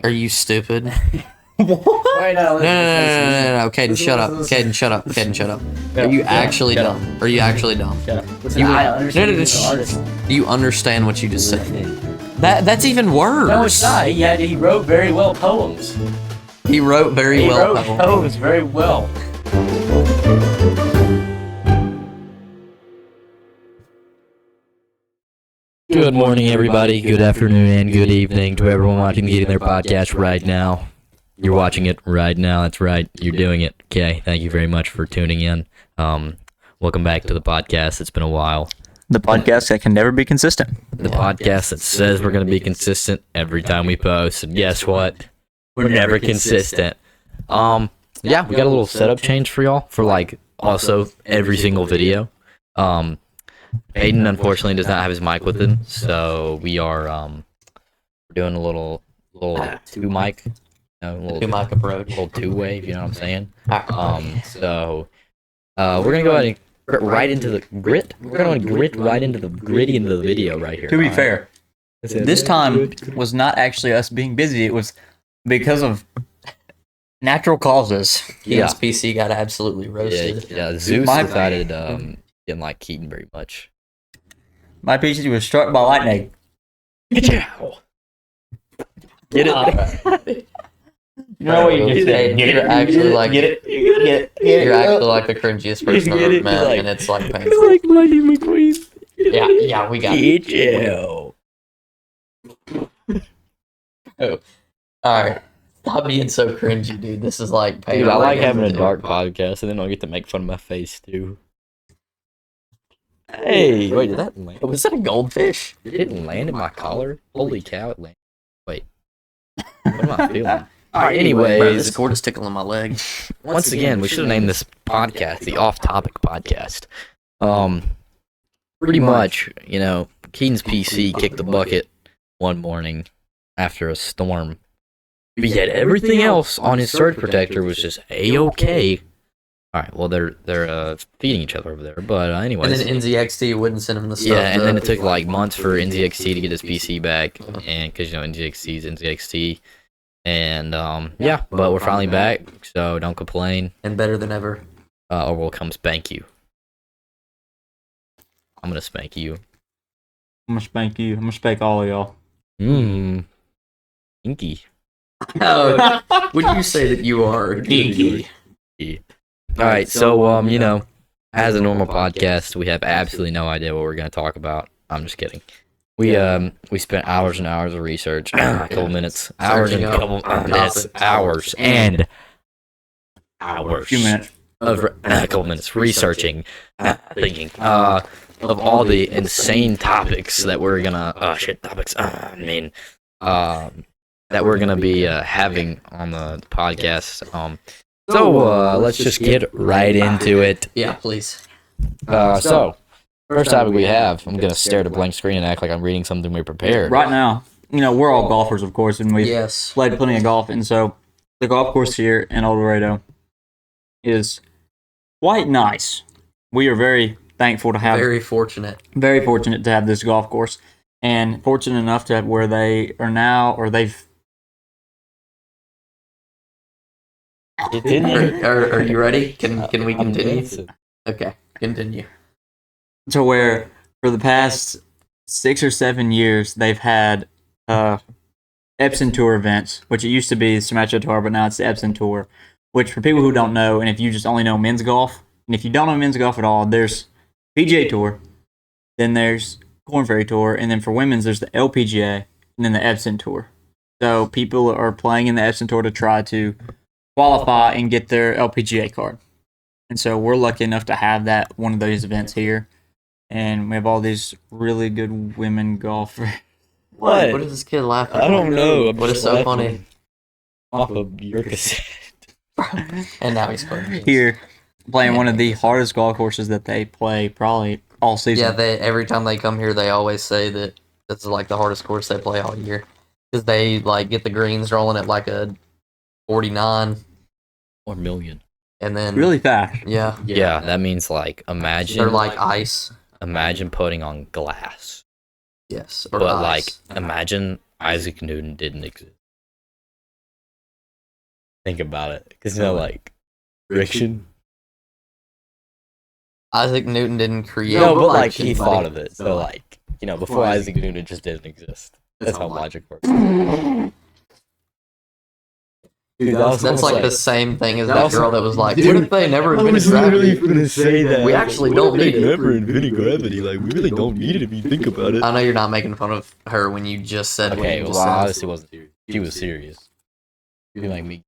Are you stupid? What? Wait, no, No. Caden, shut up. Caden, shut up. Caden, shut up. Are you actually dumb? Are you actually dumb? Listen, I understand no, he's an artist. Do you understand what you just said? That's even worse. No, it's not. He wrote very well poems. He wrote very He well. wrote poems very well. Good morning, everybody. Good afternoon and good evening to everyone watching the Getting Their podcast right now. You're watching it right now. That's right. You're doing it. Okay. Thank you very much for tuning in. Welcome back to the podcast. It's been a while. The podcast that can never be consistent. The podcast that says we're going to be consistent every time we post. And guess what? We're never consistent. Yeah, we got a little setup change for y'all for also every single video. Aiden unfortunately does not have his mic with him, so we are we're doing a little two mic, Two mic approach. little two-way, if you know what I'm saying. So we're gonna go ahead and grit right into the grit. We're gonna grit right into the gritty into the video right here. To be fair, this time was not actually us being busy. It was because of natural causes. Keaton's PC got absolutely roasted. Yeah. Zeus My- decided didn't like Keaton very much. My PC was struck by lightning. Get it? You know what you just said? You're actually like Get it? Get it? you're actually like the cringiest person I've Get ever it? met, Like- and it's like It's painful. like Lightning McQueen. Yeah, we got it. Get All right, stop being so cringy, dude. This is like painful. Dude, I like having a dark podcast, and then I'll get to make fun of my face too. Hey, wait, did that land? Was that a goldfish? It didn't land in my collar. Holy cow! It landed. Wait, what am I feeling? All right. Bro, this Anyways, cord is tickling my leg. once again, we should have named this podcast the Off Topic Podcast. Pretty much, Keaton's PC kicked the bucket one morning after a storm. But yet everything else on his surge protector was just a-okay. All right, well they're feeding each other over there, but And anyways. then NZXT wouldn't send him the stuff. Yeah, and then to- it took like months for NZXT to get his PC back, and because NZXT is NZXT, and yeah, but we're finally back, so don't complain, and better than ever. or we'll come spank you. I'm gonna spank you. I'm gonna spank you. I'm gonna spank all of y'all. Inky. Oh, would you say that you are Geeky. All right, so as a normal podcast, we have absolutely no idea what we're gonna talk about. I'm just kidding. We spent hours and hours of research, a couple minutes, hours and Searching a up couple topics. hours and hours. A few minutes. Of a couple minutes researching, thinking of all the insane topics that we're gonna that we're gonna be having on the podcast. So let's just get right into it. Yeah, please. So first topic we have, I'm gonna stare at a blank screen and act like I'm reading something we prepared. Right now, we're all golfers, of course, and we've Yes. played plenty of golf, and so the golf course here in El Dorado is quite nice. We are very thankful to have, Very fortunate. very fortunate to have this golf course, and fortunate enough to have where they are now, or they've. Are you ready? Can we continue? Okay, continue. To where for the past 6 or 7 years they've had Epson Tour events, which it used to be the Sumatra Tour, but now it's the Epson Tour. Which for people who don't know, and if you just only know men's golf, and if you don't know men's golf at all, there's PGA Tour, then there's Korn Ferry Tour, and then for women's there's the LPGA, and then the Epson Tour. So people are playing in the Epson Tour to try to qualify and get their LPGA card. And so we're lucky enough to have that one of those events here. And we have all these really good women golfers. What? What is this kid laughing? I don't know. I'm What is just so laughing funny? Off of your cassette. And now he's funny. Here, playing one of the hardest golf courses that they play probably all season. Yeah, every time they come here, they always say that this is like the hardest course they play all year because they like get the greens rolling at like a 49, Or million. and then Really fast. yeah, Yeah, that means like imagine. they're like ice. Imagine putting on glass. Yes, or But ice. imagine Isaac Newton didn't exist. Think about it, because like friction. Isaac Newton didn't create. No, but like he friction, thought buddy. of it. So like before Isaac Newton, it just didn't exist. That's how logic works. Dude, That's like the same thing as that was- girl that was like, Dude, "What if they never invented gravity?" gonna say that. We actually don't need it. Never invented gravity. Like we really don't need it if you think about it. I know you're not making fun of her when you just said. what Okay, you well, just said. obviously wasn't serious. She was serious. You're like me.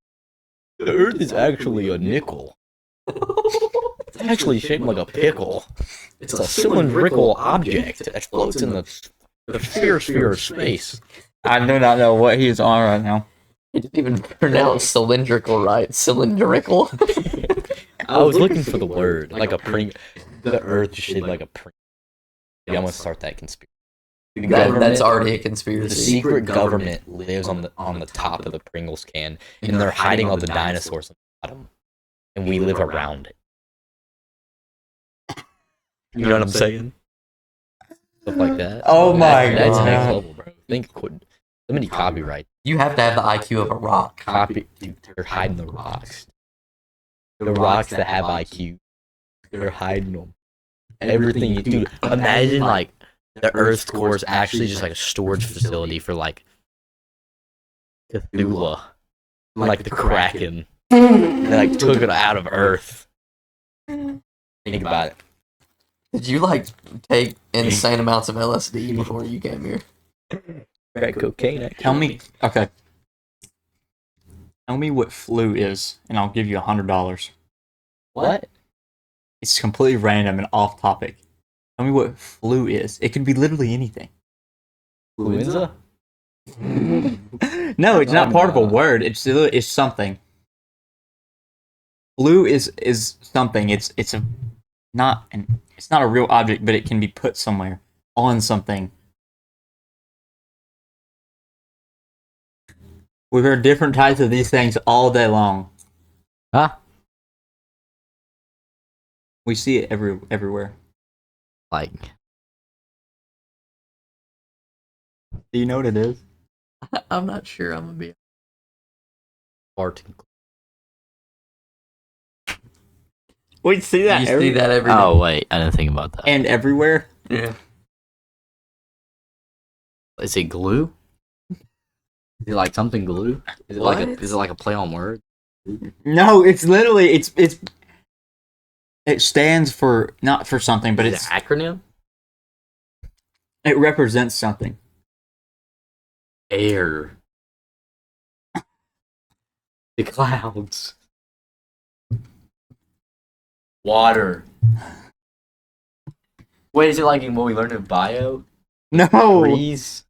The Earth is actually a nickel. It's actually shaped like a pickle. It's a cylindrical object that floats in the sphere of space. I do not know what he's on right now. You didn't even pronounce cylindrical right. Cylindrical. I was looking for the word, like a pring. The Earth is shaped like a pring. Yeah, I'm gonna start that conspiracy. That's already a The conspiracy. secret government lives on the top of the Pringles can, and they're hiding all the dinosaurs on the bottom, and we live around it. You know what I'm saying? Stuff like that. Oh my That's God. next level, bro. Think so many copyright. You have to have the IQ of a rock. Dude, they're hiding the rocks. The rocks that have IQ, they're hiding them. Everything you do. Imagine like the Earth's core is actually just like a storage facility for like Cthulhu, like the Kraken. They like took it out of Earth. Think about it. Did you like take insane amounts of LSD before you came here? Crack cocaine. Tell me, okay. Tell me what flu is, and I'll give you $100. What? It's completely random and off topic. Tell me what flu is. It could be literally anything. Influenza? No, it's not part of a word. It's something. Flu is something. It's not a real object, but it can be put somewhere on something. We've heard different types of these things all day long. Huh? We see it everywhere. Like Do you know what it is? I'm not sure. I'm gonna be. farting. We see that. You see that every day. Oh wait, I didn't think about that. And everywhere. Yeah. Is it glue? Is it like something glue? Is it like a play on word? No, it's literally it stands for not for something, but Is it's it an acronym? it represents something. Air. The clouds. Water. Wait, is it like in what we learned in bio? No. Breeze?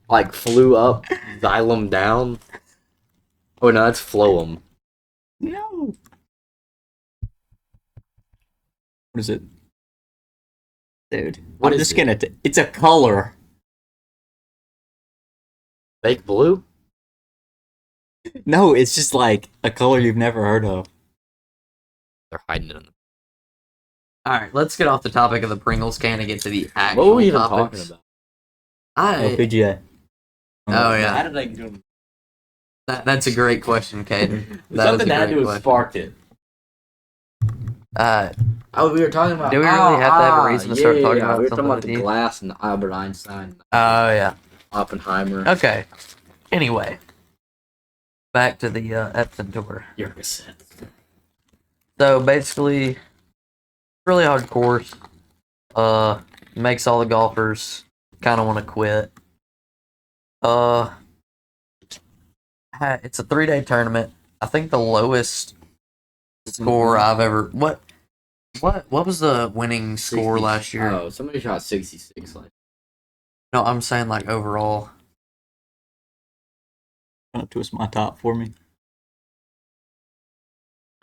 Like flew up, xylem down? Oh no, that's phloem. No. What is it? Dude, What I'm is just it? gonna it's a color. Fake blue? No, it's just like a color you've never heard of. They're hiding it in the... All right, let's get off the topic of the Pringles can and get to the actual What were we even topics. talking about? LPGA. Oh yeah, How did I do that's a great question, Caden. That is Something a had to great have question. sparked it. Oh, we were talking about... Do we really have to have a reason to start talking about We were something talking about with the you? glass and Albert Einstein, Oh yeah. Oppenheimer. Okay. Anyway, back to the Epson tour. Your cassette. So basically, really hard course. Makes all the golfers kind of want to quit. It's a 3-day tournament. I think the lowest score I've ever what was the winning score last year? Oh, somebody shot 66. Like, No, I'm saying like overall. Don't twist my top for me.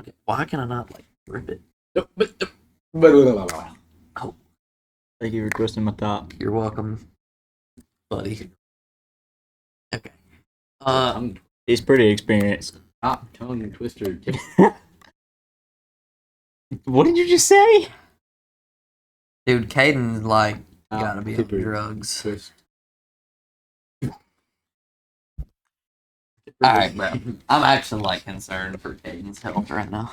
Okay, why can I not like rip it? Thank you for twisting my top. You're welcome, buddy. Okay. He's pretty experienced. top tongue twister. What did you just say? Dude, Caden like gotta be on Super drugs. twist. All right, bro. I'm actually like concerned for Caden's health right now.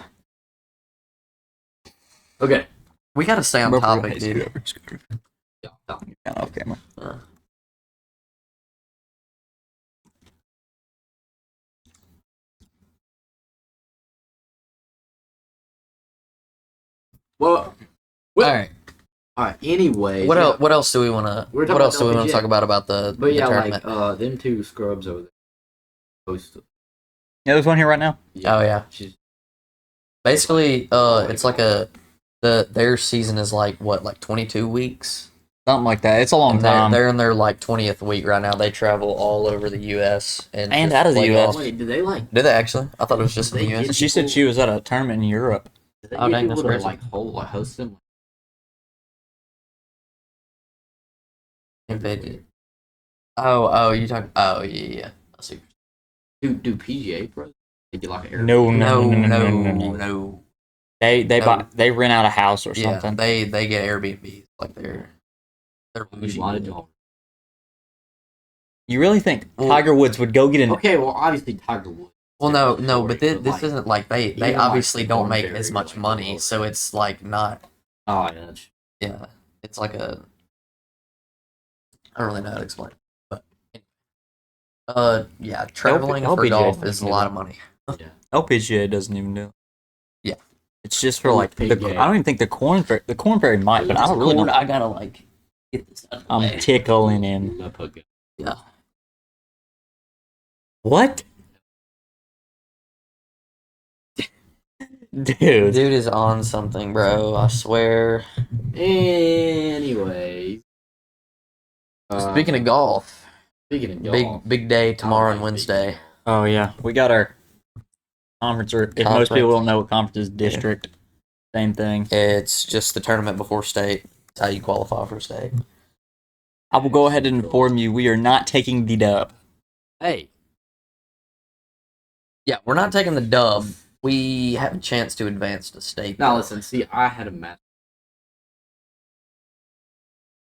Okay. We gotta stay on Bro, topic, hey, dude. scoot over, scoot over. Yeah, Kind of off camera. Well, All right. all right. Anyways, What yeah, else? What else do we want to? We're What talking else do we about want to LPGA. talk about the But yeah, tournament? like them two scrubs over there. Supposed to. Yeah, there's one here right now. Oh, yeah. She's Basically, it's like their season is like what, like 22 weeks. Something like that. It's a long And time. they're in their like 20th week right now. They travel all over the U.S. and And just out of the play US. golf. Wait, did they like? Did they actually? I thought it was just in the They U.S. get- She said she was at a tournament in Europe. Did they Oh, get dang, people that's to crazy. like host them? I think they did. Oh, you talking? Oh, yeah. I see. Do PGA pros? They get like an Airbnb? No, No. They No. buy they rent out a house or Yeah, something. they get Airbnb like they're You bougie. wanted to. You really think Well- Tiger Woods would go get an? Okay, well, obviously Tiger Woods. Well, no, Different but story, this like, isn't like they even, like, obviously don't Corn make Ferry, as much like, money, all so it's like not. Oh, yeah. That's, Yeah, it's like a. I don't really know how to explain, it, but yeah, traveling for LPGA golf doesn't is a do lot that. of money. LPGA doesn't even do it. Yeah. It's just for Oh, like I PGA. don't even think the Corn Ferry might, but I don't really know. I gotta like get this out of the I'm way. tickling him. no poke. Yeah. What? Dude. Dude is on something, bro. I swear. Anyway. Speaking of golf, Speaking of golf, big day tomorrow and big Wednesday. deal. Oh yeah, we got our conference. Or if most Conference. people don't know what conference is, district. Same thing. It's just the tournament before state. It's how you qualify for state. I will go ahead and inform you, we are not taking the dub. Hey, Yeah, we're not taking the dub. We have a chance to advance to state. now though. listen. See, I had a match.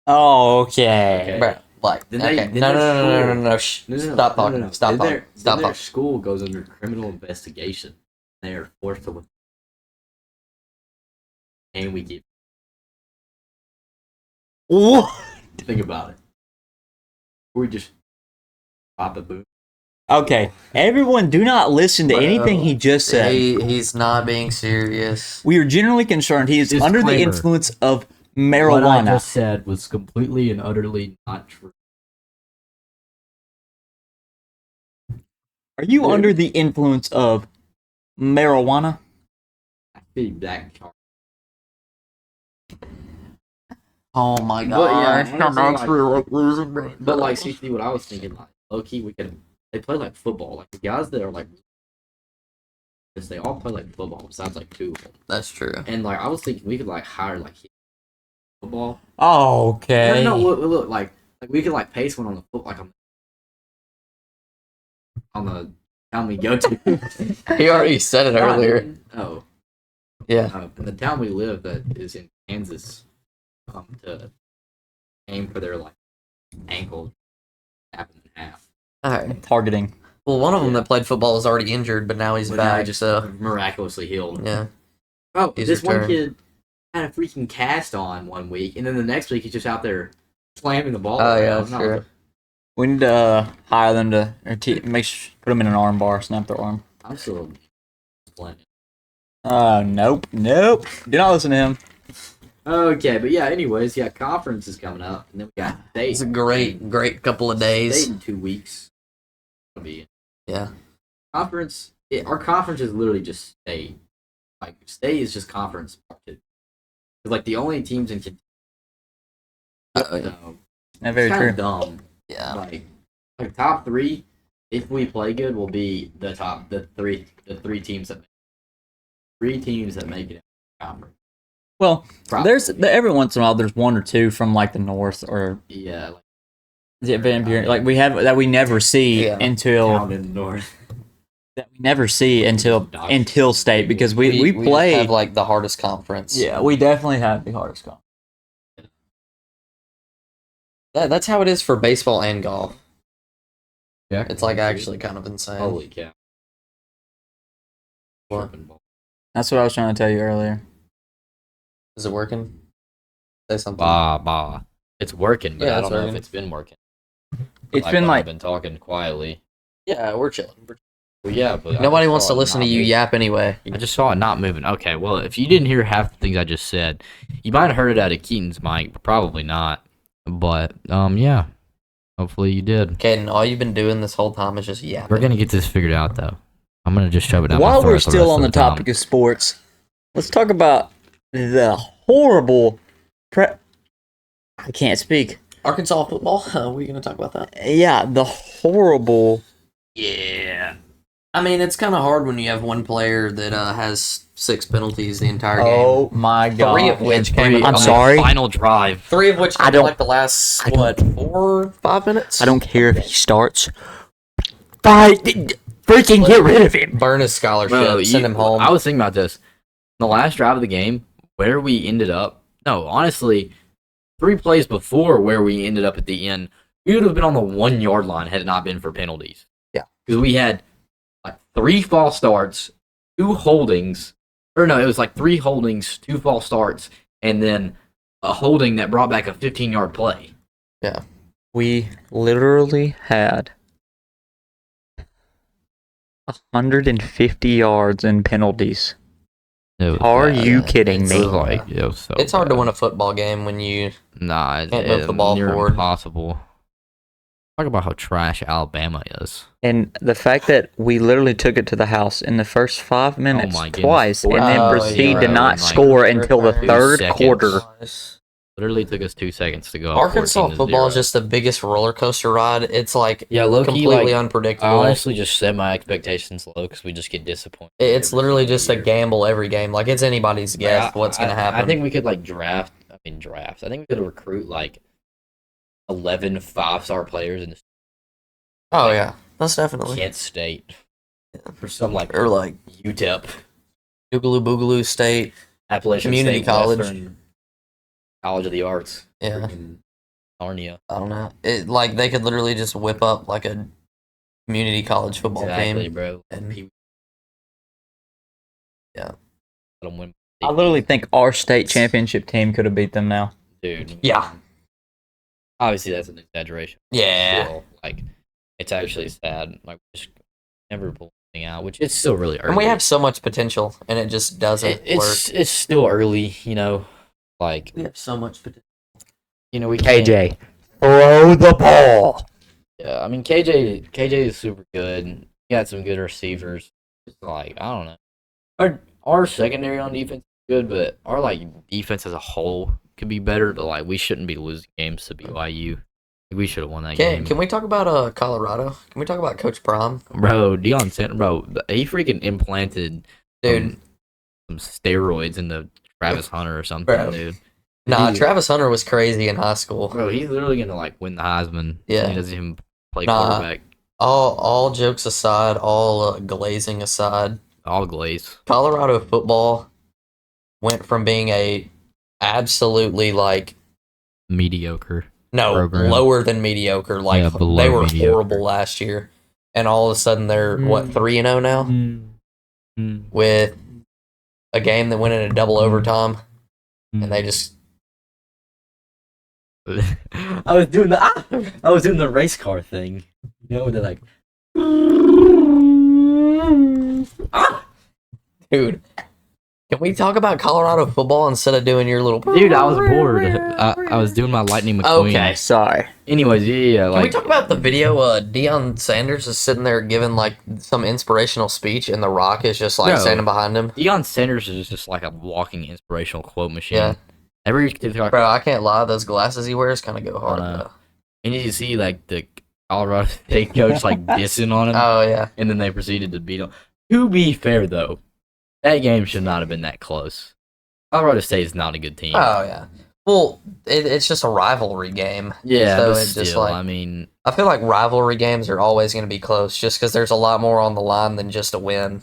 Oh, okay. Bro, like, Then okay. they- then No, their no. No, Stop talking. Stop Then talking. their- Stop then their talking. school goes under criminal investigation. They are forced to. And we keep. What? Think about it. We just pop a boot. Okay, everyone, do not listen to Bro, anything he just said. He's not being serious. We are generally concerned he is under the Disclaimer. influence of What I marijuana. just said was completely and utterly not true. Are you under the influence of marijuana? I see that chart. Oh my But yeah, gosh, I'm honestly, like- actually like losing brain. But like, see what I was thinking, like low key, we could. They play like football. Like the guys that are like, this, they all play like football. Besides like two of them. That's true. And like I was thinking, we could like hire like football. Okay. No, look, like we could like pace one on the foot, like on the town we go to. He already said it earlier. Oh, Yeah. in the town we live that is in Kansas, to aim for their like ankle, snap them in half. All right. Targeting. Well, one of them that played football is already injured, but now he's But now back. he just So miraculously healed. yeah. Oh, He's this one returned. kid had a freaking cast on one week, and then the next week he's just out there slamming the ball. Oh, yeah, around. And I was sure. like, We need to hire them to put them in an arm bar, snap their arm. I'm still playing. Nope. Do not listen to him. Okay, but yeah. Anyways, yeah, conference is coming up, and then we got state. It's a great couple of days. State in 2 weeks. It'll be Yeah. conference. Our conference is literally just state. Like state is just conference part 2. 'Cause, like the only teams in Kentucky. Yeah. That's very It's true. kind of dumb. Yeah. Like top 3, if we play good, will be the three teams that make it in the conference. Well, Probably. every once in a while there's one or two from like the north or Yeah, like like we have that we never see Yeah. until down in the north. until state because we just play. have like the hardest conference. Yeah, we definitely have the hardest conference. That's how it is for baseball and golf. Yeah. It's like actually kind of insane. Holy cow. What? That's what I was trying to tell you earlier. Is it working? Say something. Bah. It's working, but Yeah, I it's don't know if working. it's been working. It's been when like I've been talking quietly. Yeah, we're chilling. Well, yeah, but I Nobody just wants saw to it listen to not you moving. yap anyway. I just saw it not moving. Okay, well, if you didn't hear half the things I just said, you might have heard it out of Keaton's mic, but probably not. But yeah, hopefully you did. Caden, all you've been doing this whole time is just yapping. We're gonna get this figured out, though. I'm gonna just shove it down. my while throat we're the still rest on the of time. topic of sports, let's talk about the horrible I can't speak. Arkansas football. We're gonna talk about that. Yeah, the horrible. Yeah. I mean, it's kind of hard when you have one player that has 6 penalties the entire game. Oh my god! 3 of which came I'm on the sorry. Final drive. 3 of which I came in don't- like the last I don't- what 4 or 5 minutes. I don't care if he starts. Freaking get rid of him. burn his scholarship. Bro, Send him home. I was thinking about this. The last drive of the game, where we ended up. No, honestly, 3 plays before where we ended up at the end, we would have been on the 1-yard line had it not been for penalties. Yeah. Because we had like 3 false starts, 2 holdings, or no, it was like 3 holdings, 2 false starts, and then a holding that brought back a 15-yard play. We literally had 150 yards in penalties. It was Are bad. you kidding It me? was like, it was so it's hard to bad. win a football game when you. Nah, Can't move the ball near forward. impossible. Talk about how trash Alabama is. And the fact that we literally took it to the house in the first 5 minutes my goodness. twice, and then Oh, proceed yeah, to right. not Like, score until the 2 third seconds. quarter. Literally took us 2 seconds to go. up Arkansas 14-0. football is just the biggest roller coaster ride. It's like yeah, low key. completely Like, I unpredictable. honestly just set my expectations low because we just get disappointed. It's every literally single just a year. gamble every game. Like it's anybody's guess Like, what's gonna happen. I think we could like draft. I think we could recruit like 11 5-star players in the Oh yeah, that's definitely. Kent State for some like Or like UTEP, Boogaloo Boogaloo State. Appalachian Community State college. Western College of the Arts. Yeah, Freaking Narnia. I don't know. It like they could literally just whip up like a community college football Exactly, game. bro. And- Yeah. Let them win. I literally think our state championship team could have beat them now. Dude. Yeah. Obviously, that's an exaggeration. Yeah. Still, like, it's actually sad. Like, we just never pull anything out, which it's still really early. And we have so much potential, and it just doesn't work. It's still early, you know. Like, We have so much potential. you know, we can't. KJ, throw the ball. Yeah, I mean, KJ is super good. He got some good receivers. It's like, I don't know. Our secondary on defense is good, but our like defense as a whole could be better. But like, we shouldn't be losing games to BYU. We should have won that game. Can we talk about Colorado? Can we talk about Coach Prime? Bro, Deion Sanders, bro, he freaking implanted Dude, some steroids into Travis Hunter or something, Bro. dude. nah, he- Travis Hunter was crazy in high school. Bro, he's literally gonna like win the Heisman. Yeah. He doesn't even play Nah. quarterback. All jokes aside, all glazing aside, All glaze. Colorado football went from being a absolutely like Mediocre. no Program. lower than mediocre. Like Yeah, below they were mediocre. horrible last year, and all of a sudden they're what 3-0 now with a game that went into double overtime, and they just I was doing the race car thing. You know, they're like, dude. Can we talk about Colorado football instead of doing your little? dude, I was bored. I was doing my Lightning McQueen. Okay. Sorry. Anyways, yeah, Can like we talk about the video? Deion Sanders is sitting there giving like some inspirational speech, and The Rock is just like Bro. standing behind him. Deion Sanders is just like a walking inspirational quote machine. Yeah. Every TikTok, Bro, I can't lie. Those glasses he wears kind of go hard. know. Though. and you see like the Colorado State coach like dissing on him, Oh yeah. and then they proceeded to beat him. To be fair though, that game should not have been that close. Colorado State is not a good team. Oh yeah. Well, it's just a rivalry game. yeah, so but it just, still, like- I mean, I feel like rivalry games are always going to be close, just because there's a lot more on the line than just a win.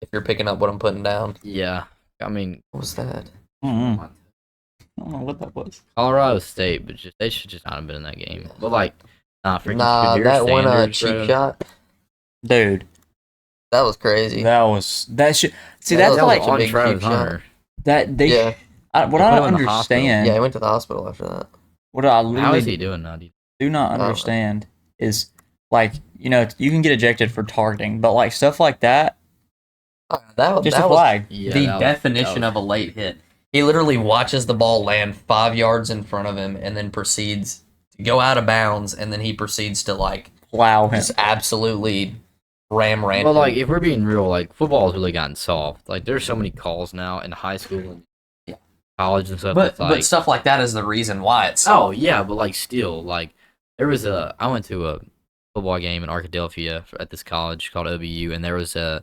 If you're picking up what I'm putting down. yeah, I mean, What was that? I don't know what that was. Colorado State, but they should just not have been in that game. But like, Nah, freaking Nah, Shadir that one Sanders, cheap bro. shot. Dude, That was crazy. that should see That that's was like a on big Travis cheap shot. Hunter. that they. Yeah, What They I put don't him in the hospital. understand, yeah. He went to the hospital after that. what I How is literally he doing now, dude? do not don't know. understand is like you can get ejected for targeting, but like stuff like that, That just that a was flag. Yeah, the that was- definition that was- of a late hit. He literally watches the ball land 5 yards in front of him and then proceeds to go out of bounds, and then he proceeds to like Plow him. just absolutely ram Well, random. like if we're being real, like football has really gotten soft. Like there's so many calls now in high school and Yeah. college and stuff. but That's like, stuff like that is the reason why it's oh yeah, but like still, like there was I went to a football game in Arkadelphia at this college called OBU, and there was the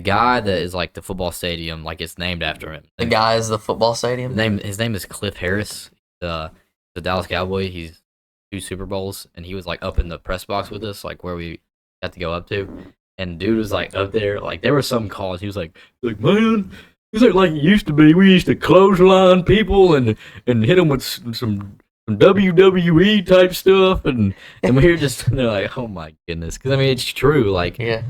guy that is like the football stadium, like it's named after him. the guy is the football stadium. His name is Cliff Harris, the Dallas Cowboy. He's 2 Super Bowls, and he was like up in the press box with us, like where we had to go up to. And dude was like up there, like there were some calls. He was like man, he's like it used to be. We used to clothesline people and hit them with some WWE type stuff, and we were just they're like, oh my goodness, because I mean it's true. Yeah,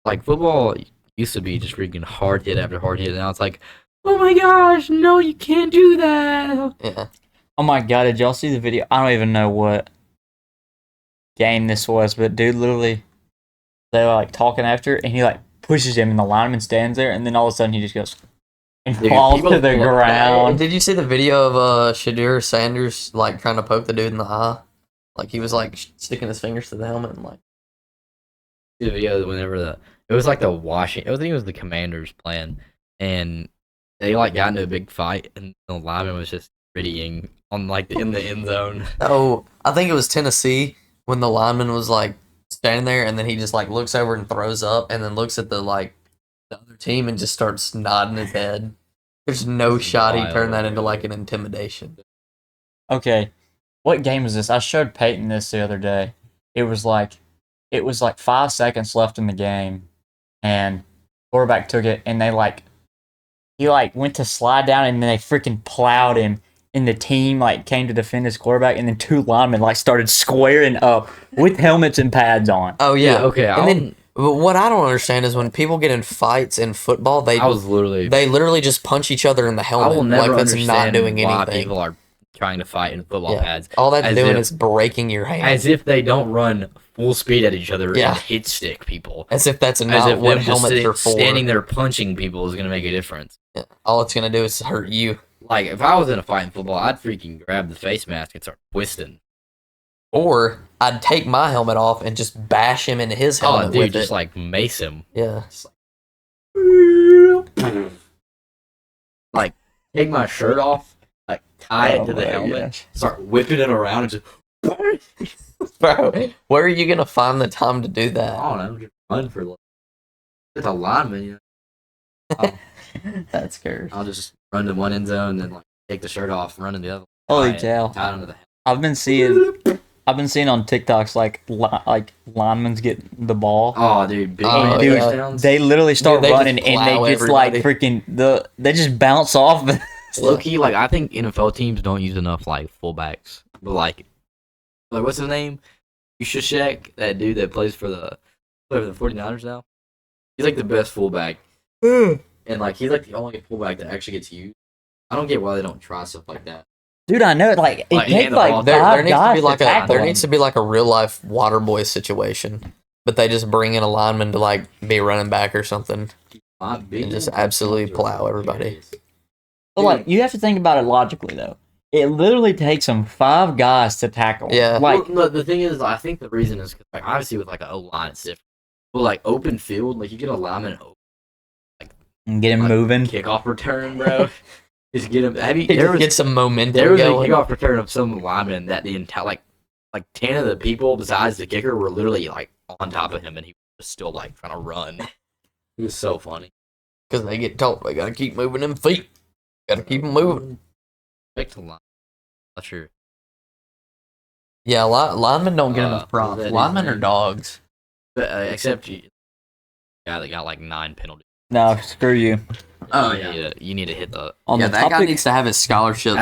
Like football used to be just freaking hard hit after hard hit, and now it's like, oh my gosh, no, you can't do that. yeah. Oh my god, did y'all see the video? I don't even know what game this was, but dude literally they were like talking after and he like pushes him and the lineman stands there and then all of a sudden he just goes and Dude, falls people to the look ground. Did you see the video of Shadir Sanders like trying to poke the dude in the eye? Like he was like sticking his fingers to the helmet and like. The video whenever it was like the Washington, I think it was the Commanders playing, and they like got into a big fight, and the lineman was just grittying on like in the end zone. Oh, I think it was Tennessee when the lineman was like standing there, and then he just like looks over and throws up, and then looks at the other team and just starts nodding his head. There's no That's shot he wild. turned that into like an intimidation. Okay. What game is this? I showed Peyton this the other day. It was like 5 seconds left in the game and quarterback took it and he went to slide down and then they freaking plowed him and the team came to defend his quarterback and then 2 linemen started squaring up with helmets and pads on. Oh yeah, okay. And then but what I don't understand is when people get in fights in football, I was literally. they literally just punch each other in the I helmet. will never Like that's understand not doing why anything. people are trying to fight in football Yeah. pads, All that's as doing if- is breaking your hand. as if they don't run full speed at each other Yeah. and hit stick people. As if that's As not if what them just helmets are for. standing there punching people is gonna make a difference. Yeah. All it's gonna do is hurt you. Like if I was in a fight in football, I'd freaking grab the face mask and start twisting. Or I'd take my helmet off and just bash him into his helmet Oh, dude, with just it. like mace him. Yeah. Like take my shirt off, like tie Oh it to the my helmet, gosh. start whipping it around, and just Bro, where are you gonna find the time to do that? I don't know, just run for like it's a lineman. You know? That's scary. I'll just run to one end zone and then like take the shirt off, run in the other. Holy tie it, cow. Tie it under the I've been seeing on TikToks like linemen get the ball. Oh, dude, big Oh, man dude, touchdowns. They literally start Dude, they just running and plow they just like everybody. they just bounce off. Low key, like I think NFL teams don't use enough like fullbacks, but like what's his name? Yushashek, that dude that plays for the 49ers now. He's like the best fullback, and like he's like the only fullback that actually gets used. I don't get why they don't try stuff like that. Dude, I know it. Like it Like, takes hand the ball. like There five needs to guys be like tackle there him. needs to be like a real life water boy situation. But they just bring in a lineman to like be running back or something. My big And just absolutely plow everybody. But like you have to think about it logically though. It literally takes them 5 guys to tackle. him. Yeah. Like Well, no, the thing is, I think the reason is 'cause, like obviously with like an O line it's different, but like open field, like you get a lineman and get him like, moving. kickoff return, bro. Just get him. Have you, He there just was get some momentum There was a going. kickoff return of some lineman that the entire like 10 of the people besides the kicker were literally like on top of him, and he was still like trying to run. It was so funny. Because they get told they gotta keep moving them feet. Gotta keep them moving. Back to line. Not sure. Yeah, linemen don't get Uh, enough props. that is Linemen are name. dogs. But, except you, guy that got like 9 penalties. No, screw you. Oh, You need to hit the On yeah, the that guy topic, needs to have his scholarship.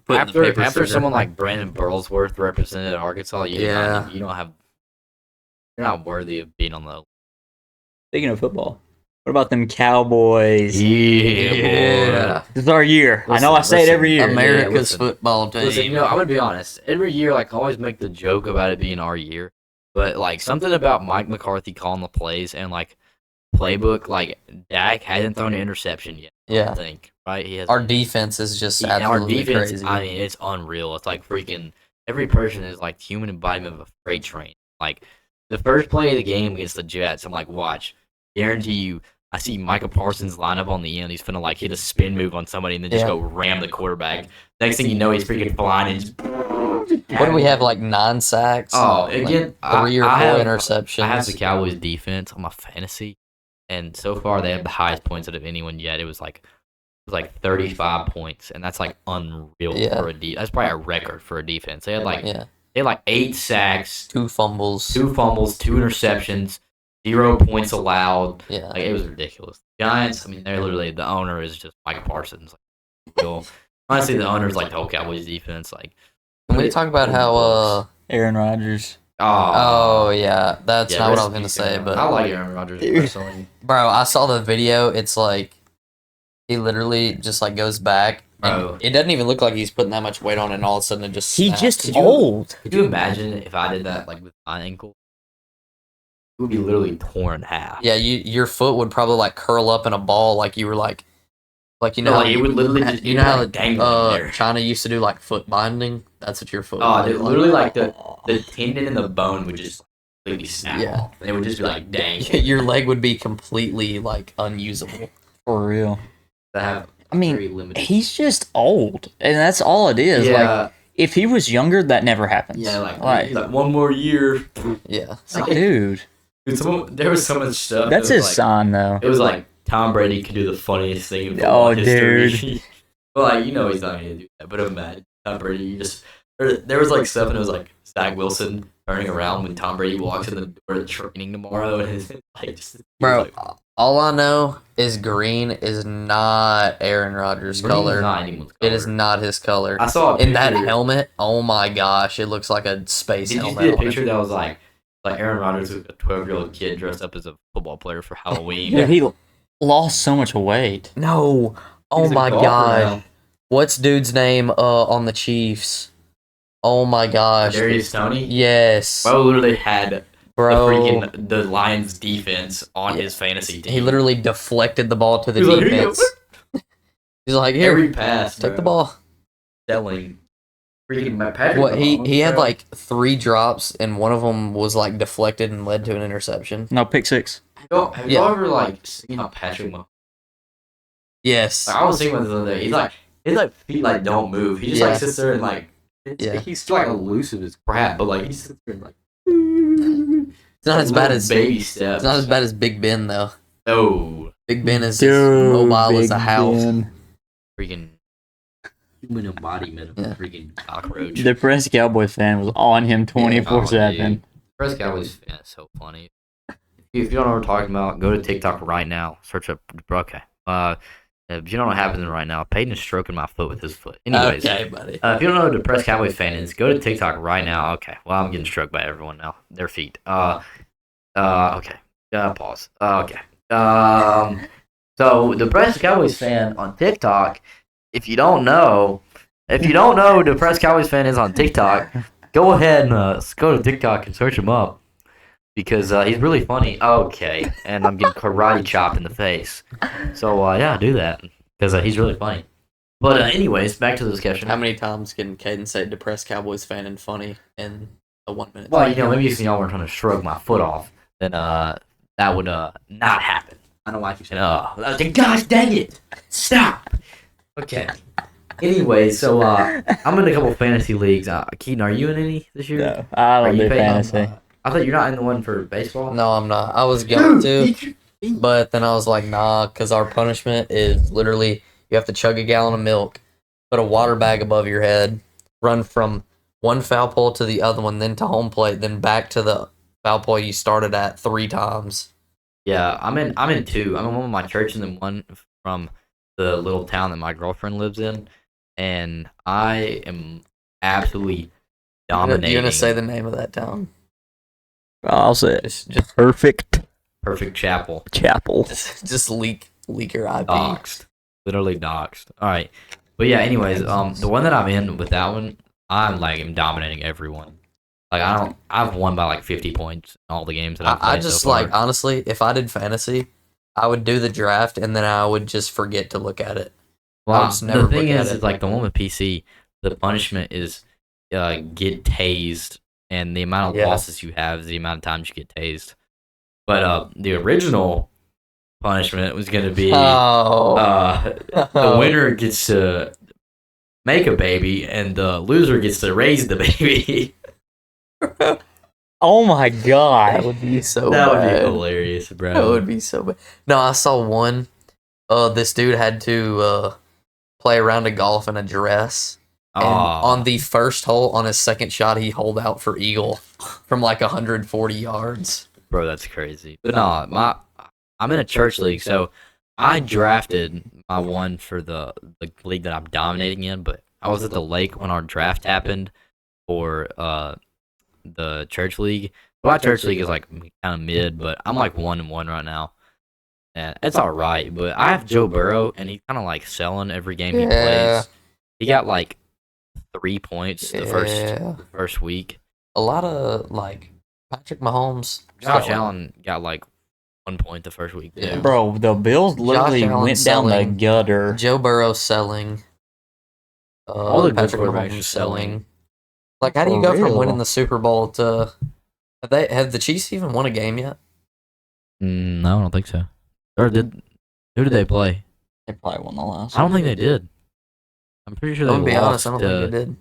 put in the papers after for someone sure. like Brandon Burlesworth represented Arkansas. You Yeah. you don't have They're not worthy of being on the. Speaking of football, what about them Cowboys? Yeah. This is our year. I know I say it every year. America's listen. football team. Listen, I'm gonna be honest. Every year, I always make the joke about it being our year, but something about Mike McCarthy calling the plays and playbook, Dak hasn't thrown an interception yet. I Yeah. don't think right. He has. Our defense is just Our absolutely defense, crazy. I mean, it's unreal. It's freaking every person is human embodiment of a freight train. The first play of the game against the Jets, I'm like, watch, guarantee you. I see Micah Parsons line up on the end. He's finna hit a spin move on somebody and then just Yeah. go ram the quarterback. Next thing you know, he's freaking flying and just. What do we have? 9 sacks? Oh, and, again, 3 or 4 I have interceptions. I have the Cowboys defense on my fantasy, and so far they have the highest points out of anyone yet. It was 35 points, and that's unreal Yeah. for a That's probably a record for a defense. They had Yeah. 8 sacks, 2 fumbles. 2 fumbles, 2 interceptions, 0 points allowed. Yeah. It was ridiculous. Giants, I mean, they're literally the owner is just Mike Parsons. Honestly, the owner's the whole Cowboys defense. When we talk about how Aaron Rodgers. oh yeah, that's Yeah, not what rest I was in gonna peace, say, Aaron. but I like Aaron Rodgers Dude. personally. bro, I saw the video. It's he literally just goes back. And Bro. it doesn't even look like he's putting that much weight on, and all of a sudden it just He's snaps. just old. Could you imagine if I did that with my ankle? It would be literally torn in half. Yeah, your foot would probably curl up in a ball, like you were you know No, how it would literally just you know how dangling there. China used to do foot binding. That's what your foot. Oh, would dude, do. literally the tendon and the bone would just completely snap Yeah. off. And it would just be dang. your leg would be completely unusable. For real. To have I mean, very limited. he's just old, and that's all it is. Yeah, If he was younger, that never happens. yeah, he's one more year. Yeah. Dude, Dude, there was so much stuff. that's that was his sign, though. It was Tom Brady could do the funniest thing in Oh, football history. dude. Well, he's not going to do that. But imagine Tom Brady. There was stuff, and it was Zach Wilson turning around when Tom Brady walks in the door of training tomorrow, and it's Bro, all I know is green is not Aaron Rodgers' color. Not anyone's It is color. not his color. I saw a In that picture- helmet, oh my gosh, it looks like a space Did you helmet. see a on it. picture that was Aaron Rodgers with a 12-year-old kid dressed up as a football player for Halloween? Dude, he lost so much weight. No. Oh He's a my golfer god. now. What's dude's name on the Chiefs? Oh my gosh. Darius Stoney. Yes. Bro literally had Bro. the Lions defense on his fantasy team. He literally deflected the ball to the He's like, "Here you go." defense. He's like, here, Every pass, take the bro. ball. Selling. Freaking Patrick. What he had Mahomes, 3 drops and one of them was deflected and led to an interception. No, pick 6. bro. Have Yeah. you ever seen how Patrick Mahomes? Yes. I was thinking about this the other day. His feet don't move. He just Yeah. sits there and Yeah. he's still elusive as crap, but he sits there and It's not as bad as baby steps. It's not as bad as Big Ben though. No, Big Ben is as mobile as a house. freaking human embodiment of Yeah. a freaking cockroach. The press Cowboy fan was on him 24/7. Press Cowboys fan is so funny. If you don't know what we're talking about, go to TikTok right now. Search up. Okay. If you don't know what happening right now, Peyton is stroking my foot with his foot. Anyways, Okay, buddy. if you don't know what a Depressed Cowboys fan is, go to TikTok right now. Okay. Well, I'm getting stroked by everyone now. Their feet. Okay. Pause. Okay. So Depressed Cowboys fan on TikTok. If you don't know who Depressed Cowboys fan is on TikTok, go ahead and go to TikTok and search him up because he's really funny. Okay, and I'm getting karate chopped in the face. So yeah, do that because he's really funny. But anyways, back to the discussion. How many times can Caden say depressed Cowboys fan and funny in a 1 minute? Well, maybe if y'all weren't trying to shrug my foot off, then that would not happen. I don't like you saying, gosh dang it, stop. Okay. Anyway, so I'm in a couple fantasy leagues. Keaton, are you in any this year? No, I Are don't you do paying fantasy. I thought you're not in the one for baseball. No, I'm not. I was going to, but then I was like, nah, because our punishment is literally you have to chug a gallon of milk, put a water bag above your head, run from one foul pole to the other one, then to home plate, then back to the foul pole you started at 3 times. Yeah, I'm in two. I'm in one with my church and then one from the little town that my girlfriend lives in, and I am absolutely dominating. You're gonna say the name of that town? I'll say Just perfect Perfect chapel. chapel. just leak your IP. Doxed. Literally doxed. All right. But yeah, anyways, the one that I'm in with that one, I'm dominating everyone. Like I've won by like 50 points in all the games that I've played I just so far. like honestly, if I did fantasy, I would do the draft and then I would just forget to look at it. I would Well, just never the thing look at is, it. it's like the one with PC, the punishment is get tased, and the amount of Yeah. losses you have is the amount of times you get tased. But the original punishment was going to be the winner gets to make a baby, and the loser gets to raise the baby. Oh my That god. would be so That would be bad. hilarious, bro. That would be so bad. No, I saw one. This dude had to play around a golf in a dress. And on the first hole, on his second shot, he holed out for eagle from like 140 yards. Bro, that's crazy. But no, I'm in a church league, so I drafted my one for the league that I'm dominating in. But I was at the lake when our draft happened for the church league. My church league is like kind of mid, but I'm like 1-1 right now, and it's all right. But I have Joe Burrow, and he's kind of like selling every game he Yeah. plays. He got like 3 points the Yeah. first week. A lot of like Patrick Mahomes. Josh selling. Allen got like 1 point the first week too. Yeah. Bro, the Bills literally Allen went down the selling. gutter. Joe Burrow selling. All the good Patrick quarterbacks Mahomes are selling. Like, how do you For go from real. winning the Super Bowl to have the Chiefs even won a game yet? No, I don't think so. Or who did they play? They probably won the last. I don't think they did. I'm pretty sure they I'm gonna be honest, lost. I don't think they did.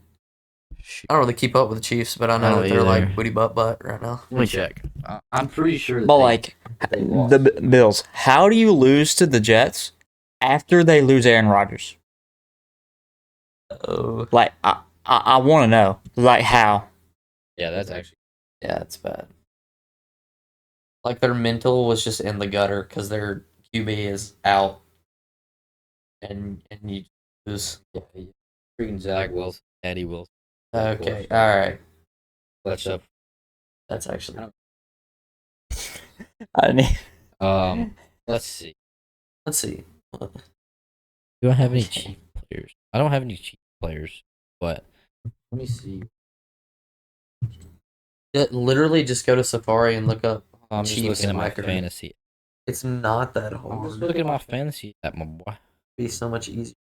I don't really keep up with the Chiefs, but I I know don't that they're either. like booty butt right now. Let me check. I'm pretty sure. But like the Bills, how do you lose to the Jets after they lose Aaron Rodgers? Oh, Like I want to know, like how. yeah, that's actually. yeah, it's bad. Like their mental was just in the gutter because their QB is out, and you lose. Freaking Zach Wilson, Eddie Wilson. Okay, all right, Let's up. that's actually. I need. Let's see. Let's see. Do I have any cheap players? I don't have any cheap players, but let me see. Literally, just go to Safari and look up. I'm just Chiefs looking at my record. fantasy. It's not that I'm hard. just looking at my fantasy at my boy. It'd be so much easier.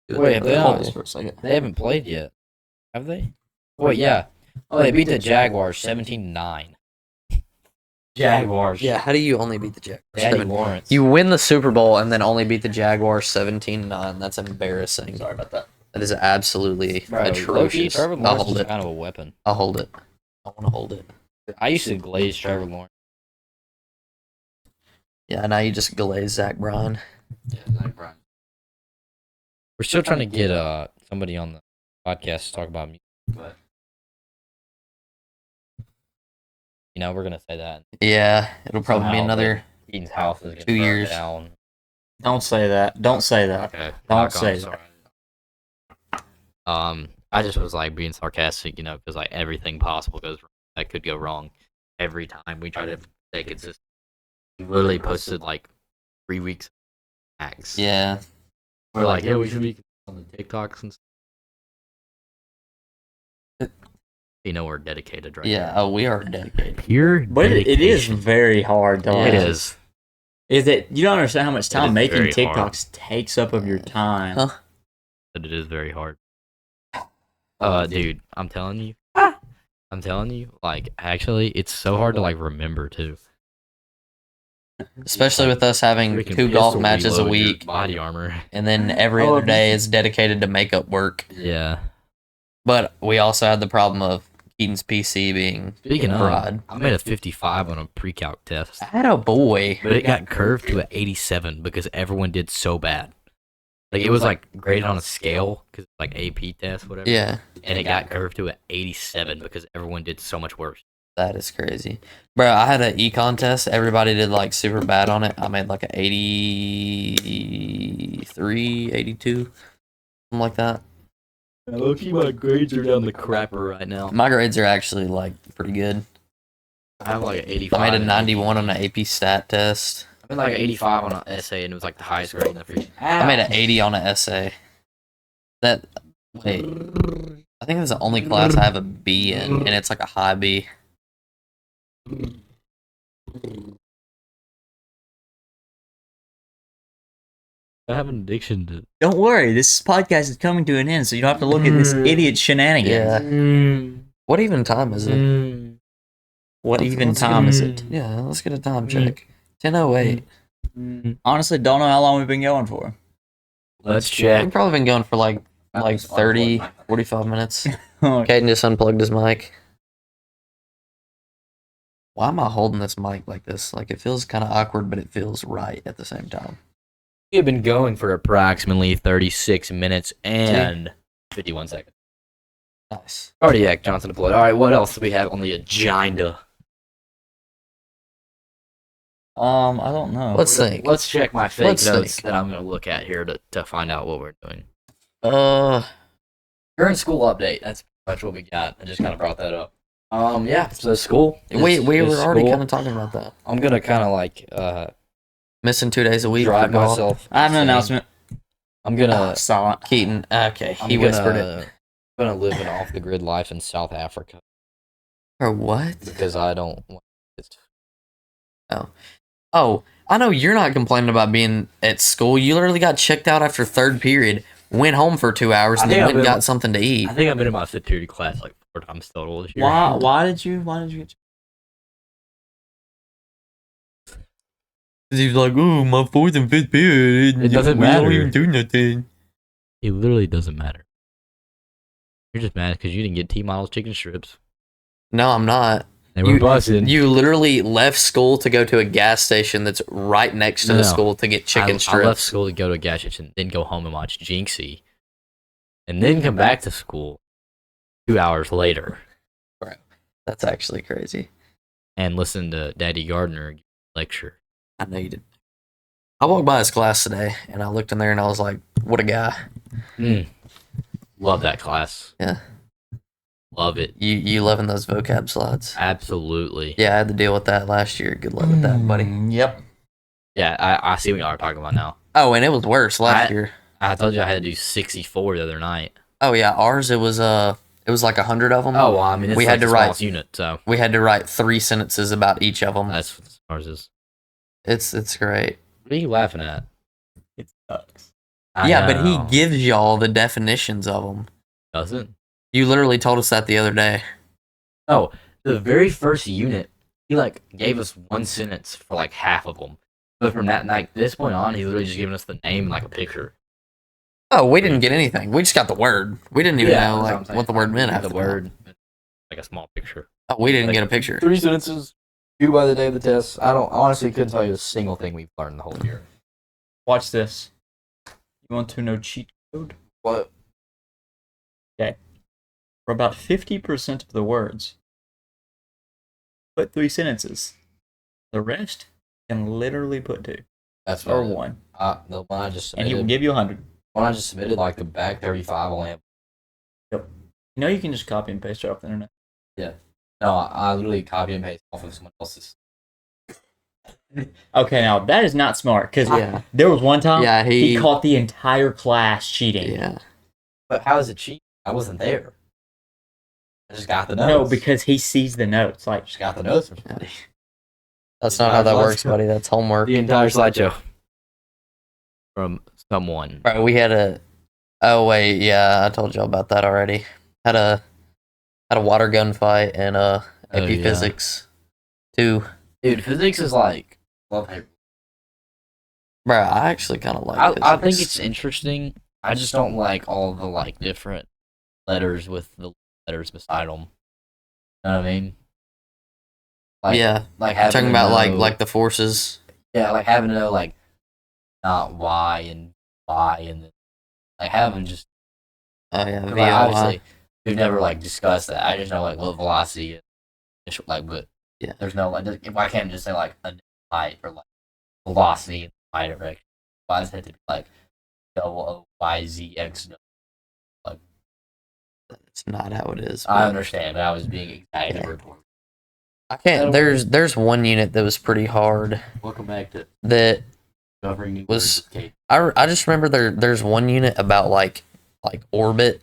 Wait, they Hold don't- this for a second. They haven't played yet, have they? Wait, yeah. Oh, they beat the Jaguars 17-9. Jaguars. Yeah, how do you only beat the Jaguars? Daddy Lawrence. You win the Super Bowl and then only beat the Jaguars 17-9. That's embarrassing. Sorry about that. That is absolutely Bro, low-key, atrocious. Trevor I'll Lawrence hold is it. kind of a weapon. I'll hold it. I want to hold it. I used to glaze Trevor Lawrence. Yeah, now you just glaze Zach Bryan. Yeah, Zach Bryan. We're still trying to get somebody on the podcast to talk about music, but we're gonna say that. Yeah, it'll probably be Somehow, another. Eaton's house is gonna 2 burn years. down. Don't say that. Don't say that. Okay. Don't knock on, say sorry. I just was like being sarcastic, because like everything possible that could go wrong every time we try to stay consistent. We literally posted like 3 weeks max. Yeah. We're like, yeah, we should be on the TikToks and stuff. We're dedicated right Yeah. Oh, we are dedicated. Pure But it is dedication. very hard to. Yeah. Like, It is. Is it? You don't understand how much It time is making very TikToks hard. takes up of your time. Huh? But it is very hard. Dude, I'm telling you. I'm telling you, like, actually, it's so hard to, like, remember, too. Especially with us having Freaking 2 golf pistol matches a reload your week, Body armor. and then every Oh, other day is dedicated to makeup work. Yeah. But we also had the problem of Keaton's PC being Speaking of, fried. I made a 55 on a pre-calc test. Had a boy. But it got curved to an 87 because everyone did so bad. Like, it was, like, graded on a scale, because, like, AP test, whatever. Yeah, And it got curved to an 87 because everyone did so much worse. that is crazy. Bro, I had an econ test. Everybody did like super bad on it. I made like a 83, 82, something like that. Low-key, my grades are down the crapper right now. My grades are actually like pretty good. I have like an 85. I made a in 91 on an AP stat test. I made like an 85 on an essay, and it was like the highest grade in the free. I made an 80 on an essay. Wait, I think it's the only class I have a B in, and it's like a high B. I have an addiction to. Don't worry, this podcast is coming to an end, so you don't have to look at this idiot shenanigans. Yeah. What even time is it? What even Let's time is it? Yeah, let's get a time check. 10:08. Honestly, don't know how long we've been going for. Let's We've check. probably been going for like 30, 45 minutes. Okay. Caden just unplugged his mic. Why am I holding this mic like this? Like, it feels kind of awkward, but it feels right at the same time. We have been going for approximately 36 minutes and 51 seconds. Nice. Cardiac Johnson deployed. All right, what else do we have on the agenda? I don't know. Let's think. Let's check my fake Let's notes think. that I'm going to look at here to find out what we're doing. Current School update. That's pretty much what we got. I just kind of brought that up. Yeah. So school. we were is already school. kind of talking about that. I'm gonna kind of like Missing 2 days a week. drive for golf. myself. I have an insane. announcement. I'm gonna. Silent. Keaton. Okay, I'm he gonna, whispered it. I'm gonna live an off the grid life in South Africa Or what? because I don't want it. Oh, I know you're not complaining about being at school. You literally got checked out after third period, went home for 2 hours, and I then think went and I've been- got something to eat. I think I've been in my fifth period class like 4 times total this year. Why did you get? He's like, oh, my fourth and fifth period. It doesn't matter. do nothing. It literally doesn't matter. You're just mad because you didn't get T models chicken strips. No, I'm not. They were busting. You literally left school to go to a gas station that's right next to the No. school to get chicken I strips. left school to go to a gas station, then go home and watch Jinxie, and then come back to school 2 hours later That's actually crazy. and listen to Daddy Gardner lecture. I know you did. I walked by his class today, and I looked in there, and I was like, what a guy. Love that class. Yeah. Love it. You loving those vocab slides? Absolutely. Yeah, I had to deal with that last year. Good luck with that, buddy. Yep. Yeah, I see what y'all are talking about now. Oh, and it was worse last year. I told you I had to do 64 the other night. Oh yeah, ours it was like 100 of them. Oh, well, I mean, it's We like had the to write- smallest unit, so We had to write 3 sentences about each of them. that's what ours is. It's great. What are you laughing at? It sucks. I Yeah, but he know. gives y'all the definitions of them. doesn't. You literally told us that the other day. Oh, the very first unit, he like gave us one sentence for like half of them. But from that like this point on, he's literally just giving us the name and like a picture. Oh, we didn't get anything. We just got the word. We didn't even know that's like I'm saying. what the word meant. The half the time. word, like a small picture. Oh, we didn't like- get a picture. 3 sentences, 2 by the day of the test. I don't honestly couldn't tell you a single thing we've learned the whole year. Watch this. You want to know cheat code? What? For about 50% of the words, put 3 sentences. The rest can literally put 2 That's or what 1, the one I just and he will submitted. give you 100. When I just submitted like the back 35 only have. You know you can just copy and paste it off the internet. No, I literally copy and paste off of someone else's. Okay, now that is not smart because Yeah. there was one time Yeah, he caught the entire class cheating. Yeah. But how is it cheap? I wasn't there. I just got the notes. No, because he sees the notes. Like, just got the notes from somebody. That's not how that works, buddy. That's homework. The entire slideshow from someone. Right, we had a. Oh wait, yeah, I told y'all about that already. Had a water gun fight and AP yeah. physics. 2. Dude, physics is like love paper. Bro, I actually kind of like. I think physics. it's interesting. I just don't like all the like different letters with the letters beside them. You know what I mean? Like, yeah. like having Talking to about know- like the forces. yeah, like having to know like not Y and then like having just Oh yeah, like, VOI. obviously we've never like discussed that. I just know like low velocity and like but Yeah. there's no like why can't I just say like a height or like velocity in the y direction? Why does it have to be like WOYZX? That's not how it is. I but- understand, but I was being exaggerated. I can't. There's one unit that was pretty hard. Welcome back to That Discovering New Was- Words with Kate. I just remember there's one unit about like orbit,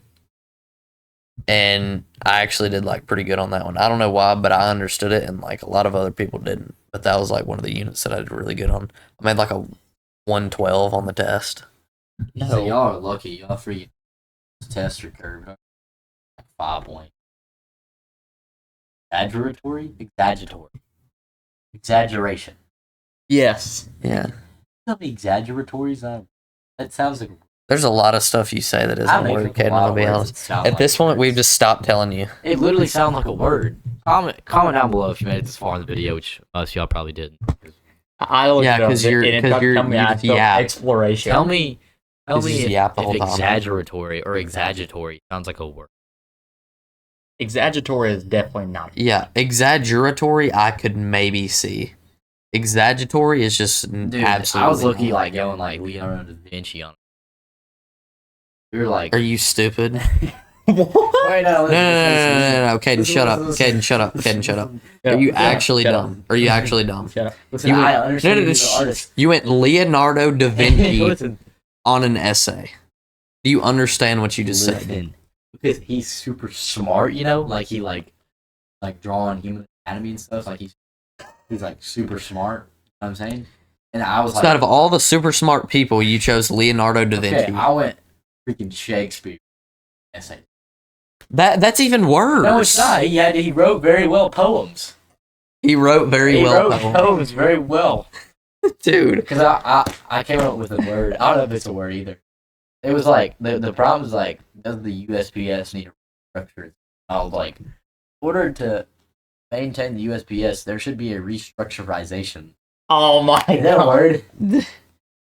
and I actually did like pretty good on that one. I don't know why, but I understood it, and like a lot of other people didn't. But that was like one of the units that I did really good on. I made like a 112 on the test. So y'all are lucky. Y'all free test or curve. Like 5 points. Exaggeration. Yes. Yeah, Tell me exaggeratories. That sounds like. there's a lot of stuff you say that I isn't make word, up a Caden. lot I'll of be words honest. that sound At like this point, words. we've just stopped telling you. It literally sounds like a word. Comment down below if you made it this far in the video, which most of y'all probably didn't. I looked Yeah, it up, 'cause and you're- it 'cause doesn't you're- tell me you I just spelled yap. exploration. Tell me Just yap the if whole time. exaggeratory or exaggeratory sounds like a word. Exaggeratory is definitely not. Yeah, exaggeratory I could maybe see. Exaggeratory is just Dude, absolutely. I was looking not. like going like Leonardo da Vinci on it. We were like, Are you stupid? wait, no, No, Caden, shut up. Caden, shut up. Caden, shut up. Are you actually Shut up. dumb? Are you actually dumb? Shut up. Listen, You I went- understand no, he's an shh. artist. You went Leonardo da Vinci Listen, on an essay. Do you understand what you just said? listen. Because he's super smart, you know, like he like drawing human anatomy and stuff. Like he's like super smart. You know what I'm saying? And I was So like, out of all the super smart people, you chose Leonardo da Vinci. okay, I went freaking Shakespeare essay. That's even worse. No, it's not. He wrote very well poems. He wrote very He well. wrote poems. poems very well. Dude. Because I came up with a word. I don't know if it's a word either. It was like the problem was like, does the USPS need a restructure? I was like, in order to maintain the USPS, there should be a restructurization. Oh my Is that a god. word?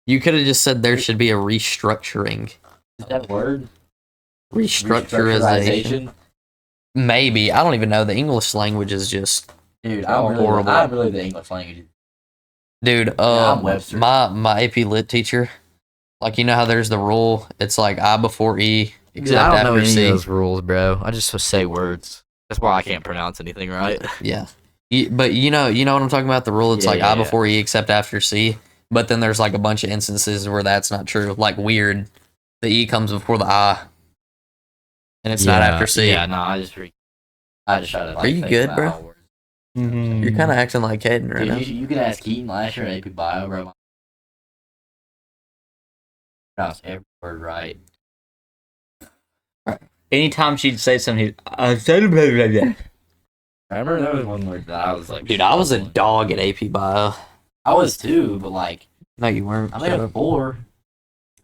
You could have just said there should be a restructuring. Is that a word? Restructurization. Maybe. I don't even know. The English language is just Dude, Horrible. I'm really the English language. dude, I'm Webster. my AP Lit teacher, like you know how there's the rule, it's like I before E except I don't know after any C. of those rules, bro. I just say words. That's why I can't pronounce anything right. Yeah. But you know what I'm talking about? The rule it's Yeah, like yeah, I yeah. before E except after C. But then there's like a bunch of instances where that's not true. Like weird. The E comes before the I. And it's not after C. Yeah, no, I just try to. Are you think good, about bro? all words. Mhm. You're kinda acting like Caden right Dude, now. you can ask Keaton last year in AP Bio, bro. Pronounced every word right. Anytime she'd say something, I said blah, blah, blah. I remember there was one word that I was like, Dude, I was a dog at AP Bio. I was too, but like, No, you weren't. I Shut made a up. 4.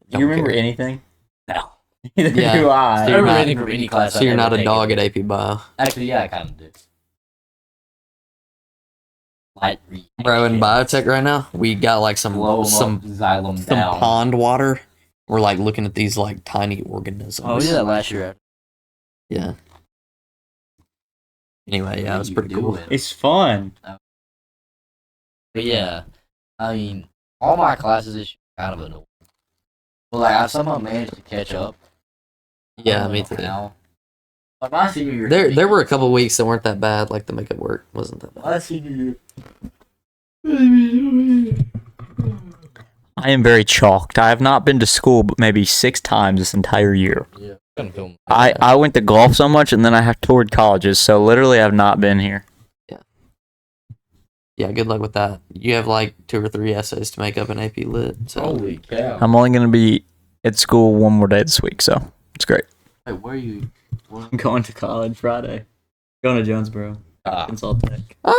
Do you remember care. anything? No. Neither Yeah. do I I. You're remember not- anything from any class. So I've you're ever not a taken. dog at AP Bio. Actually, yeah, I kind of did. Light read. Bro, in biotech right now, we got like Blow 'em some up, xylem some down. pond water. We're like looking at these like tiny organisms. Oh, we did that last year. Yeah. Anyway, yeah, it was You pretty do cool. it. It's fun. But yeah, I mean, all my classes is kind of annoying. But like, I somehow managed to catch up. Yeah, I me don't know too. how. Like my senior year. There were a couple weeks that weren't that bad. Like the makeup work wasn't that bad. My senior year. I am very chalked. I have not been to school but maybe 6 times this entire year. Yeah. Couldn't film. I went to golf so much and then I have toured colleges, so literally I've not been here. Yeah, good luck with that. You have like 2 or 3 essays to make up in AP Lit. So Holy cow! I'm only going to be at school one more day this week, so it's great. Wait, where are you? I'm going to college Friday. Going to Jonesboro. Ah, Arkansas Tech. Ah.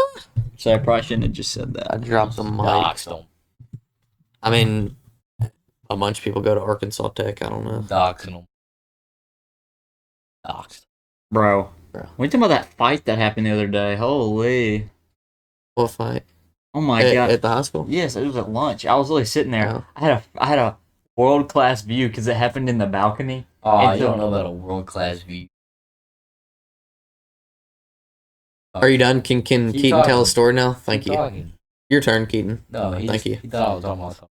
So I probably shouldn't have just said that. I dropped the mic. doxed them. I mean, a bunch of people go to Arkansas Tech. I don't know. Doxing them. Doxed. Bro. Bro. We talking about that fight that happened the other day. Holy. What fight? Oh my at, god. at the hospital? Yes, it was at lunch. I was literally sitting there. Oh. I had a world class view because it happened in the balcony. Oh, And you so- don't know about a world class view. Are you done? Can Keep Keaton tell talking. a story now? Thank Keep you. talking. Your turn, Keaton. No, Thank you. He thought I was talking about something.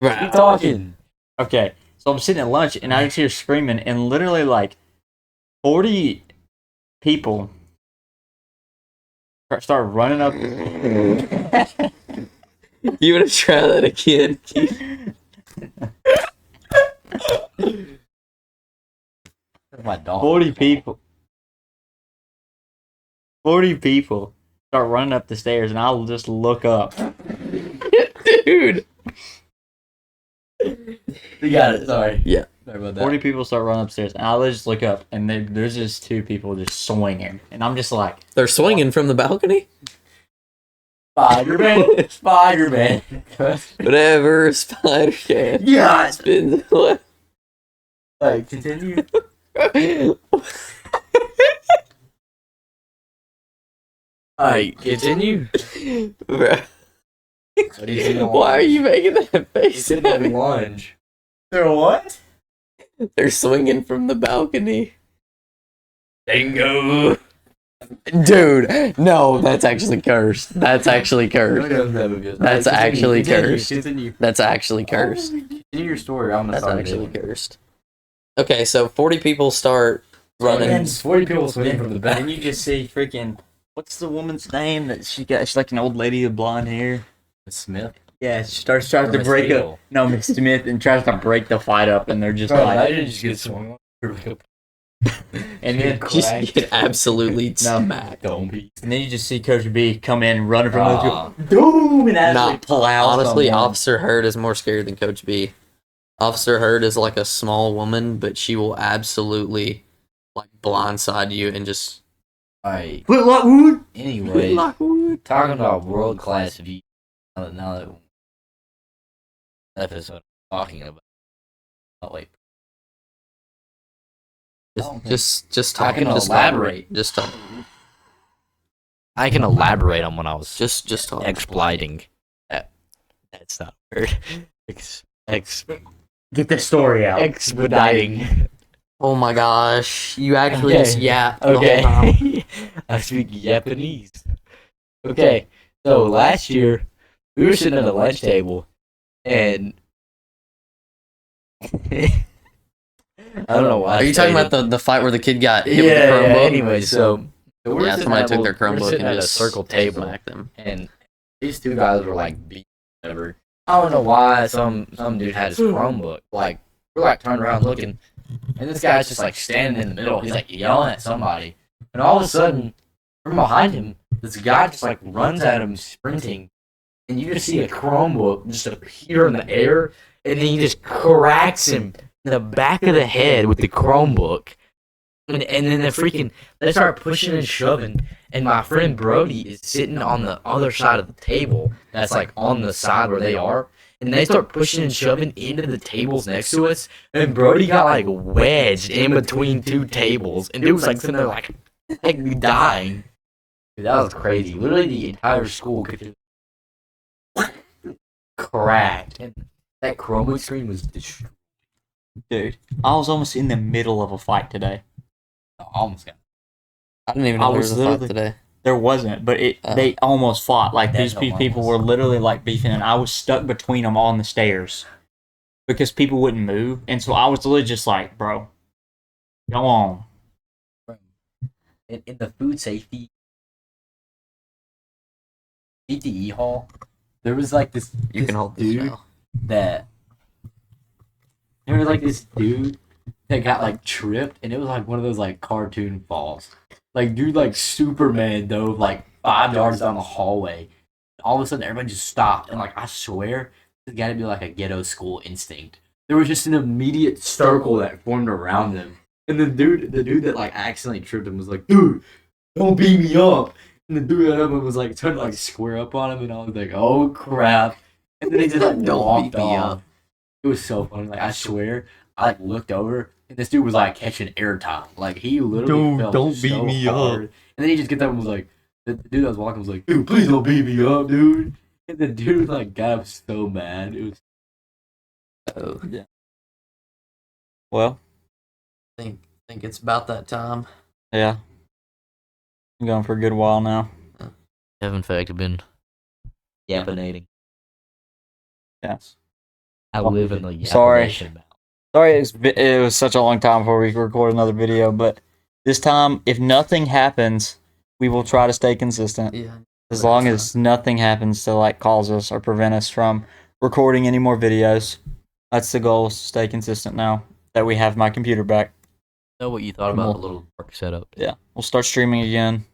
Right. Keep talking. Okay, so I'm sitting at lunch and I just hear screaming, and literally like 40 people start running up. You want to try that again? My dog. 40 people. 40 people start running up the stairs, and I'll just look up. Dude. You got it. Sorry. Yeah. Sorry about that. 40 people start running upstairs, and I'll just look up, and there's just 2 people just swinging. And I'm just like, They're swinging from the balcony? Spider-Man. Spider-Man. Whatever a spider can. Yeah. Spins Like, continue. Alright, continue. Bruh. What do you see in the Why are you making that He's face? sitting at the lunge. They're what? They're swinging from the balcony. Bingo. Dude, no, that's actually cursed. That's actually cursed. That's actually cursed. Continue. That's actually cursed. Continue your story. I'm gonna That's start actually doing. cursed. Okay, so 40 people start running. And 40 people swing from the back. and you just see freaking, what's the woman's name that she got? She's like an old lady with blonde hair. Smith. Yeah, she tries to Miss break Hale. up. No, Miss Smith, and tries to break the fight up, and they're just Bro, like, imagine just get swung on. and then Just get absolutely No. smacked. Don't be. and then you just see Coach B come in running from Ah. the doom and actually Nah, plow honestly, someone. Officer Hurd is more scary than Coach B. Officer Hurd is like a small woman, but she will absolutely like blindside you and just. Alright. Quit Lockwood. Anyway, talking about world class view. Now that episode I'm talking about. Oh wait. Just I talking. can Just elaborate. talk. Just talk. I can elaborate on when I was Just talk. exploiting. That's not a word. Get the story out. Expediting. Oh my gosh, you actually Okay. just yapped the whole time. Okay. I speak Japanese. Okay. So last year we were sitting at a lunch table and I don't know why. Are you talking about the fight where the kid got hit with the yeah, Chromebook? anyway, so we're Yeah, sitting somebody at- took their we're Chromebook sitting and at a just circle table smacked them. and these 2 guys were like beating whatever. I don't know why some dude had his Chromebook. Like we're like turned around looking, and this guy's just like standing in the middle. He's like yelling at somebody, and all of a sudden, from behind him, this guy just like runs at him sprinting, and you just see a Chromebook just appear in the air, and then he just cracks him in the back of the head with the Chromebook. And then they start pushing and shoving, and my friend Brody is sitting on the other side of the table that's like on the side where they are, and they start pushing and shoving into the tables next to us, and Brody got like wedged in between 2 tables, and it was like sitting there like dying. Dude, that was crazy. Literally the entire school could just cracked, and that Chromebook screen was destroyed. Dude, I was almost in the middle of a fight today. I almost got. I didn't even I know there was was a fight literally- today. There wasn't, but Oh. they almost fought. Like That's these no people almost. were literally like beefing, and I was stuck between them on the stairs because people wouldn't move, and so I was literally just like, "Bro, go on." In the food safety PTE hall, there was like this. You this can hold this dude now. that. There was like this dude that got like tripped, and it was like one of those like cartoon falls. Like dude, like Superman dove like 5 yards down the hallway. All of a sudden, everybody just stopped, and like I swear, it's got to be like a ghetto school instinct. There was just an immediate circle that formed around them, and the dude that like accidentally tripped him was like, "Dude, don't beat me up." And the dude got up and was like trying to like square up on him, and I was like, "Oh crap!" And then he just like Don't walked beat me off. up. It was so funny. Like I swear, I like looked over, and this dude was like catching air time. Like he literally Dude, fell don't beat so me up. hard. And then he just gets up and was like, the dude that was walking was like, "Dude, please don't beat me up, dude." And the dude like got up so mad. It was Oh, Well, I think it's about that time. yeah, I'm going for a good while now. Have in fact been yappinating. Yes. I live in the Sorry. yapination belt. Sorry, it was such a long time before we record another video, but this time, if nothing happens, we will try to stay consistent. Yeah. As long as nothing happens to like cause us or prevent us from recording any more videos. That's the goal, is to stay consistent now that we have my computer back. Know what you thought about the little work setup. Yeah, we'll start streaming again.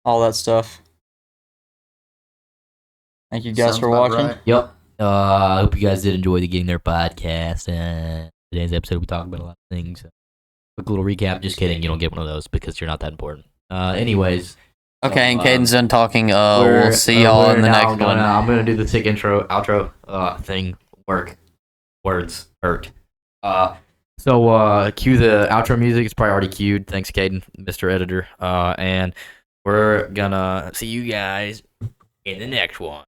All that stuff. Thank you guys Sounds for about watching. right. Yep. I hope you guys did enjoy the Getting There podcast. Today's episode, we talked about a lot of things. Quick little recap. Just kidding. You don't get one of those because you're not that important. Anyways. Okay, and So, Caden's done talking. We'll see y'all in the next one. I'm gonna do the sick outro thing. Words hurt. So cue the outro music. It's probably already queued. Thanks, Caden, Mr. Editor. And we're gonna see you guys in the next one.